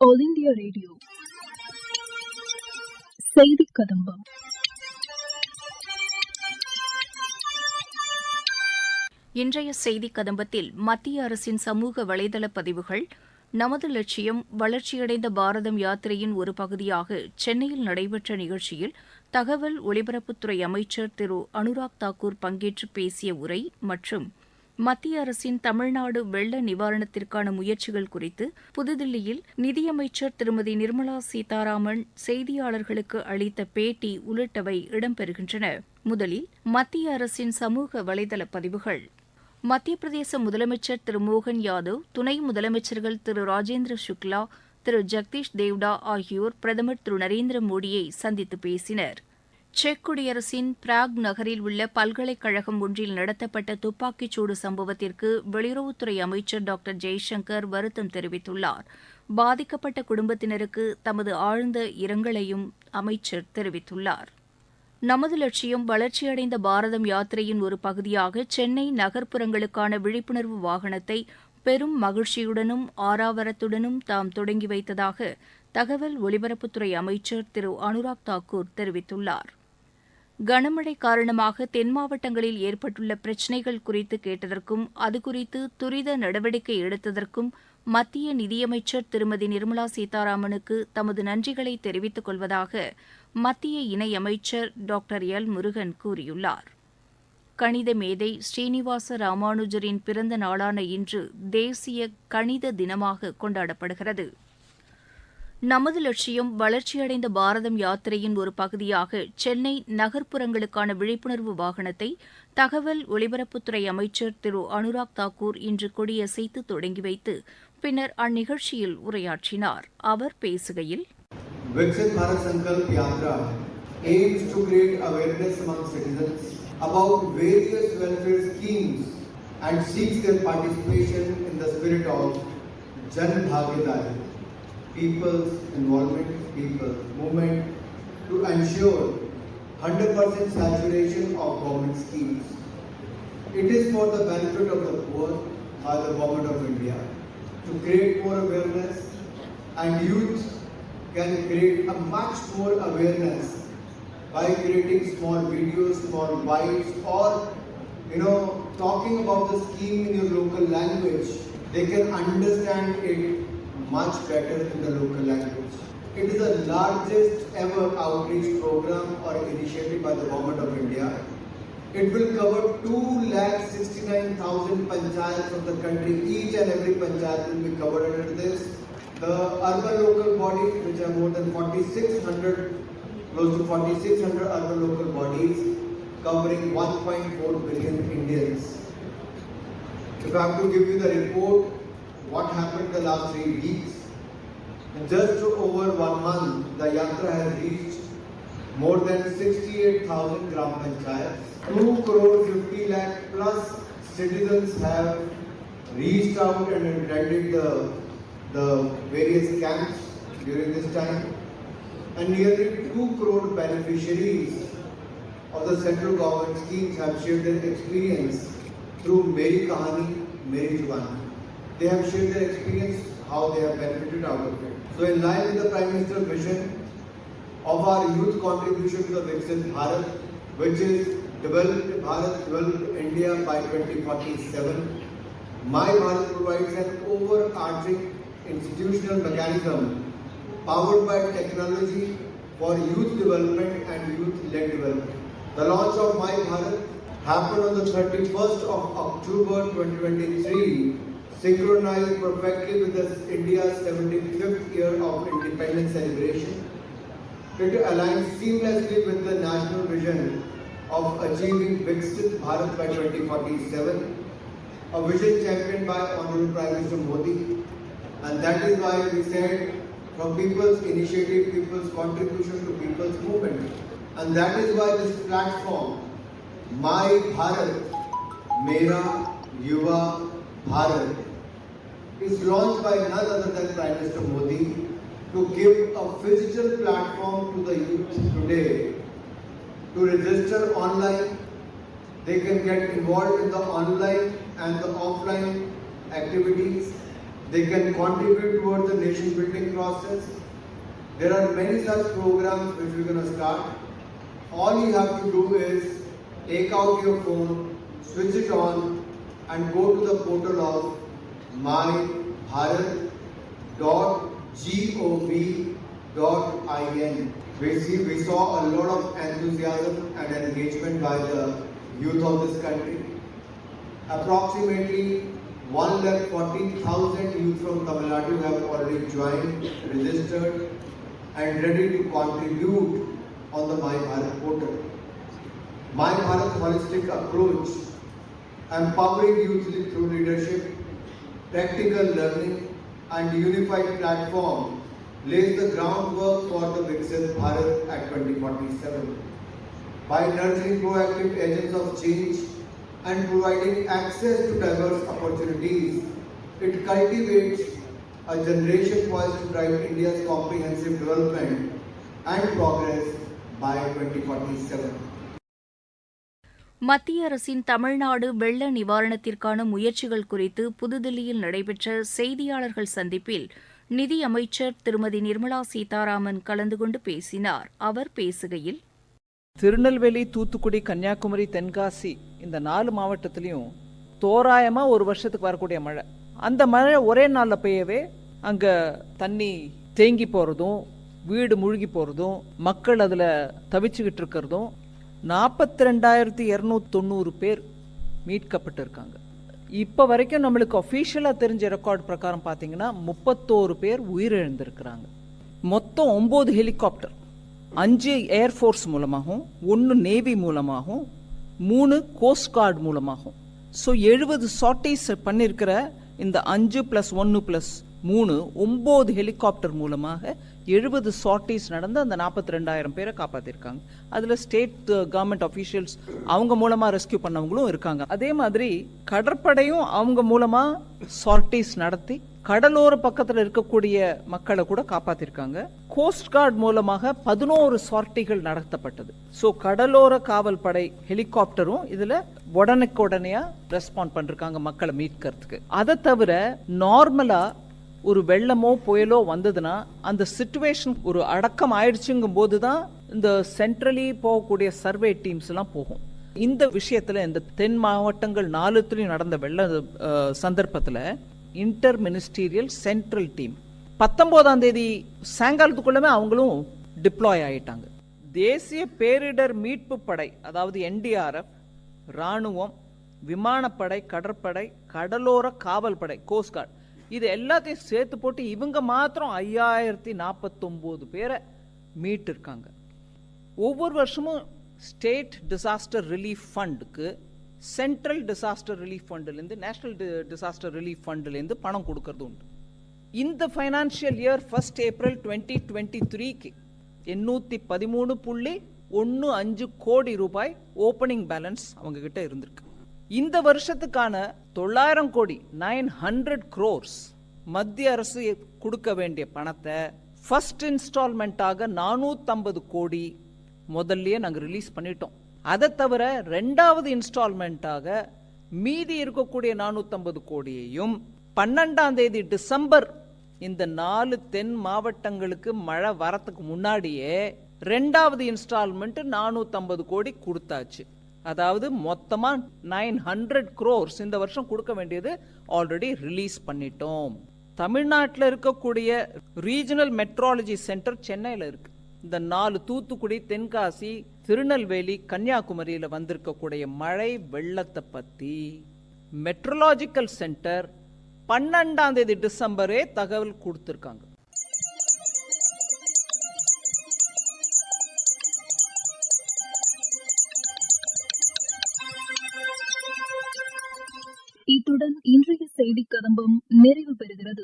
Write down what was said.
All India radio செய்தி கதம்பம். இன்றைய செய்தி கதம்பத்தில் மத்திய அரசின் சமூக வலைதள பதிவுகள், நமது லட்சியம் வளர்ச்சியடைந்த பாரதம் யாத்திரையின் ஒரு பகுதியாக சென்னையில் நடைபெற்ற நிகழ்ச்சியில் தகவல் ஒலிபரப்புத்துறை அமைச்சர் திரு அனுராக் தாக்கூர் பங்கேற்று பேசிய உரை மற்றும் மத்திய அரசின் தமிழ்நாடு வெள்ள நிவாரணத்திற்கான முயற்சிகள் குறித்து புதுதில்லியில் நிதியமைச்சர் திருமதி நிர்மலா சீதாராமன் செய்தியாளர்களுக்கு அளித்த பேட்டி உள்ளிட்டவை இடம்பெறுகின்றன. முதலில் மத்திய அரசின் சமூக வலைதள பதிவுகள். மத்திய பிரதேச முதலமைச்சர் திரு மோகன் யாதவ், துணை முதலமைச்சர்கள் திரு ராஜேந்திர சுக்லா, திரு ஜெகதீஷ் தேவ்டா ஆகியோர் பிரதமர் திரு நரேந்திர மோடியை சந்தித்து பேசினர். செக் குடியரசின் பிராக் நகரில் உள்ள பல்கலைக்கழகம் ஒன்றில் நடத்தப்பட்ட துப்பாக்கிச்சூடு சம்பவத்திற்கு வெளியுறவுத்துறை அமைச்சர் டாக்டர் ஜெய்சங்கர் வருத்தம் தெரிவித்துள்ளார். பாதிக்கப்பட்ட குடும்பத்தினருக்கு தமது ஆழ்ந்த இரங்கலையும் அமைச்சர் தெரிவித்துள்ளார். நமது லட்சியம் வளர்ச்சியடைந்த பாரதம் யாத்திரையின் ஒரு பகுதியாக சென்னை நகர்ப்புறங்களுக்கான விழிப்புணர்வு வாகனத்தை பெரும் மகிழ்ச்சியுடனும் ஆரவாரத்துடனும் தாம் தொடங்கி வைத்ததாக தகவல் ஒலிபரப்புத்துறை அமைச்சர் திரு அனுராக் தாக்கூர் தெரிவித்துள்ளார். கனமழை காரணமாக தென் மாவட்டங்களில் ஏற்பட்டுள்ள பிரச்சினைகள் குறித்து கேட்டதற்கும் அதுகுறித்து துரித நடவடிக்கை எடுத்ததற்கும் மத்திய நிதியமைச்சர் திருமதி நிர்மலா சீதாராமனுக்கு தமது நன்றிகளை தெரிவித்துக் கொள்வதாக மத்திய இணையமைச்சர் டாக்டர் எல் முருகன் கூறியுள்ளார். கணித மேதை ஸ்ரீனிவாச ராமானுஜரின் பிறந்த நாளான இன்று தேசிய கணித தினமாக கொண்டாடப்படுகிறது. நமது லட்சியம் வளர்ச்சியடைந்த பாரதம் யாத்திரையின் ஒரு பகுதியாக சென்னை நகர்ப்புறங்களுக்கான விழிப்புணர்வு வாகனத்தை தகவல் ஒலிபரப்புத்துறை அமைச்சர் திரு அனுராக் தாக்கூர் இன்று கொடியசைத்து தொடங்கி வைத்து பின்னர் அந்நிகழ்ச்சியில் உரையாற்றினார். அவர் பேசுகையில், Viksit Bharat Sankalp Yatra aims to create awareness among citizens about various welfare schemes and seeks their participation in the spirit of Jan Bhagidari, people's involvement, people's movement, to ensure 100% saturation of government schemes. It is for the benefit of the poor by the Government of India to create more awareness, and youth can create a much more awareness by creating small videos, small bites, or talking about the scheme in your local language. They can understand it much better in the local language. It is the largest ever outreach program or initiative by the Government of India. It will cover 2,69,000 panchayats of the country. Each and every panchayat will be covered under this. The urban local bodies, which are more than 4,600, close to 4,600 urban local bodies, covering 1.4 billion Indians. If I have to give you the report, what happened the last 3 weeks, in just over 1 month, the Yatra has reached more than 68,000 Gram Panchayats. 2,50 lakh plus citizens have reached out and attended the various camps during this time, and nearly 2 crore beneficiaries of the central government schemes have shared their experience through Meri Kahani, Meri Jubani. They have shared their experience, how they have benefited out of it. So in line with the Prime Minister's vision of our youth contribution to the Viksit Bharat, which is Developed Bharat, Developed India by 2047, My Bharat provides an overarching institutional mechanism powered by technology for youth development and youth-led development. The launch of My Bharat happened on the 31st of October 2023, synchronized perfectly with India's 75th year of independence celebration. It aligns seamlessly with the national vision of achieving Viksit Bharat by 2047, a vision championed by Honorable Prime Minister Modi. And that is why we said, from people's initiative, people's contribution to people's movement. And that is why this platform, My Bharat, Mera Yuva Bharat, is launched by none other than Prime Minister Modi to give a physical platform to the youth today to register online. They can get involved in the online and the offline activities. They can contribute towards the nation building process. There are many such programs which we're going to start. All you have to do is take out your phone, switch it on, and go to the portal of mybharat.gov.in. We saw a lot of enthusiasm and engagement by the youth of this country. Approximately 140,000 youth from Tamil Nadu have already joined, registered, and ready to contribute on the My Bharat portal. My Bharat holistic approach, empowering youth through leadership, practical learning, and unified platform lays the groundwork for the Viksit Bharat at 2047. By nurturing proactive agents of change and providing access to diverse opportunities, it cultivates a generation poised to drive India's comprehensive development and progress by 2047. மத்திய அரசின் தமிழ்நாடு வெள்ள நிவாரணத்திற்கான முயற்சிகள் குறித்து புதுதில்லியில் நடைபெற்ற செய்தியாளர்கள் சந்திப்பில் நிதி அமைச்சர் திருமதி நிர்மலா சீதாராமன் கலந்து கொண்டு பேசினார். அவர் பேசுகையில், திருநெல்வேலி, தூத்துக்குடி, கன்னியாகுமரி, தென்காசி இந்த 4 மாவட்டத்திலையும் தோராயமா ஒரு வருஷத்துக்கு வரக்கூடிய மழை, அந்த மழை ஒரே நாளில் பெய்யவே அங்க தண்ணி தேங்கி போறதும், வீடு மூழ்கி போறதும், மக்கள் அதுல தவிச்சுக்கிட்டு இருக்கிறதும், 42,290 பேர் மீட்கப்பட்டிருக்காங்க. இப்போ வரைக்கும் நம்மளுக்கு அஃபீஷியலாக தெரிஞ்ச ரெக்கார்ட் பிரகாரம் பார்த்தீங்கன்னா 31 பேர் உயிரிழந்திருக்கிறாங்க. மொத்தம் 9 ஹெலிகாப்டர், 5 ஏர்ஃபோர்ஸ் மூலமாகவும், 1 நேவி மூலமாகவும், 3 கோஸ்ட் கார்டு மூலமாகவும், ஸோ 70 சார்ட்டிஸ் பண்ணியிருக்கிற இந்த 5+1+3 9 ஹெலிகாப்டர் மூலமாக 70 சார்ட்டிஸ் நடந்து அந்த 42,000 பேரை காப்பாற்றிருக்காங்க. அதில் ஸ்டேட் கவர்மெண்ட் அஃபீஷியல்ஸ் அவங்க மூலமாக ரெஸ்கியூ பண்ணவங்களும் இருக்காங்க. அதே மாதிரி கடற்படையும் அவங்க மூலமாக சார்ட்டிஸ் நடத்தி கடலோர பக்கத்தில் இருக்கக்கூடிய மக்களை கூட காப்பாற்றிருக்காங்க. கோஸ்ட் கார்டு மூலமாக 11 சார்ட்டிகள் நடத்தப்பட்டது. ஸோ கடலோர காவல் படை ஹெலிகாப்டரும் இதில் உடனுக்குடனே ரெஸ்பாண்ட் பண்ணிருக்காங்க மக்களை மீட்கிறதுக்கு. அதை தவிர நார்மலா ஒரு வெள்ளமோ புயலோ வந்ததுன்னா அந்த சிச்சுவேஷன் ஒரு அடக்கம் ஆயிடுச்சுங்கும் போது தான் இந்த சென்ட்ரலி போகக்கூடிய சர்வே டீம்ஸ் எல்லாம் போகும். இந்த விஷயத்துல இந்த தென் மாவட்டங்கள் 4 நடந்த வெள்ள சந்தர்ப்பத்தில் இன்டர் மினிஸ்டீரியல் சென்ட்ரல் டீம் 19ஆம் தேதி சாயங்காலத்துக்குள்ளமே அவங்களும் டிப்ளாய் ஆயிட்டாங்க. தேசிய பேரிடர் மீட்பு படை, அதாவது NDRF, ராணுவம், விமானப்படை, கடற்படை, கடலோர காவல் படை, கோஸ்ட் கார்டு, இது எல்லாத்தையும் சேர்த்து போட்டு இவங்க மாத்திரம் 5049 பேரை மீட்டு இருக்காங்க. ஒவ்வொரு வருஷமும் ஸ்டேட் டிசாஸ்டர் ரிலீஃப் ஃபண்டுக்கு சென்ட்ரல் டிசாஸ்டர் ரிலீஃப் ஃபண்டிலேருந்து, நேஷனல் டிசாஸ்டர் ரிலீஃப் ஃபண்டிலேருந்து பணம் கொடுக்கறது உண்டு. இந்த ஃபைனான்சியல் இயர் 1 ஏப்ரல் 2023க்கு 813.15 கோடி ரூபாய் ஓப்பனிங் பேலன்ஸ் அவங்க கிட்ட இருந்திருக்கு. இந்த வருஷத்துக்கான 900 கோடி 900 crores மத்திய அரசு கொடுக்க வேண்டிய பணத்தை ஃபர்ஸ்ட் இன்ஸ்டால்மெண்ட்டாக 450 கோடி முதல்லயே நாங்கள் ரிலீஸ் பண்ணிட்டோம். அதை தவிர 2வது இன்ஸ்டால்மெண்ட்டாக மீதி இருக்கக்கூடிய 450 கோடியையும் 12ஆம் தேதி டிசம்பர் இந்த 4 தென் மாவட்டங்களுக்கு மழை வரத்துக்கு முன்னாடியே 2வது இன்ஸ்டால்மெண்ட் 450 கோடி கொடுத்தாச்சு. அதாவது மொத்தமா 900 crores இந்த வருஷம் கொடுக்க வேண்டியது ஆல்ரெடி ரிலீஸ் பண்ணிட்டோம். தமிழ்நாட்டில் இருக்கக்கூடிய ரீஜனல் மெட்ராலஜி சென்டர் சென்னையில் இருக்கு. இந்த 4 தூத்துக்குடி, தென்காசி, திருநெல்வேலி, கன்னியாகுமரியில் வந்திருக்கக்கூடிய மழை வெள்ளத்தை பத்தி மெட்ரலாஜிக்கல் சென்டர் 12ஆம் தேதி டிசம்பரே தகவல் கொடுத்திருக்காங்க. இத்துடன் இன்றைய செய்தி கதம்பம் நிறைவு பெறுகிறது.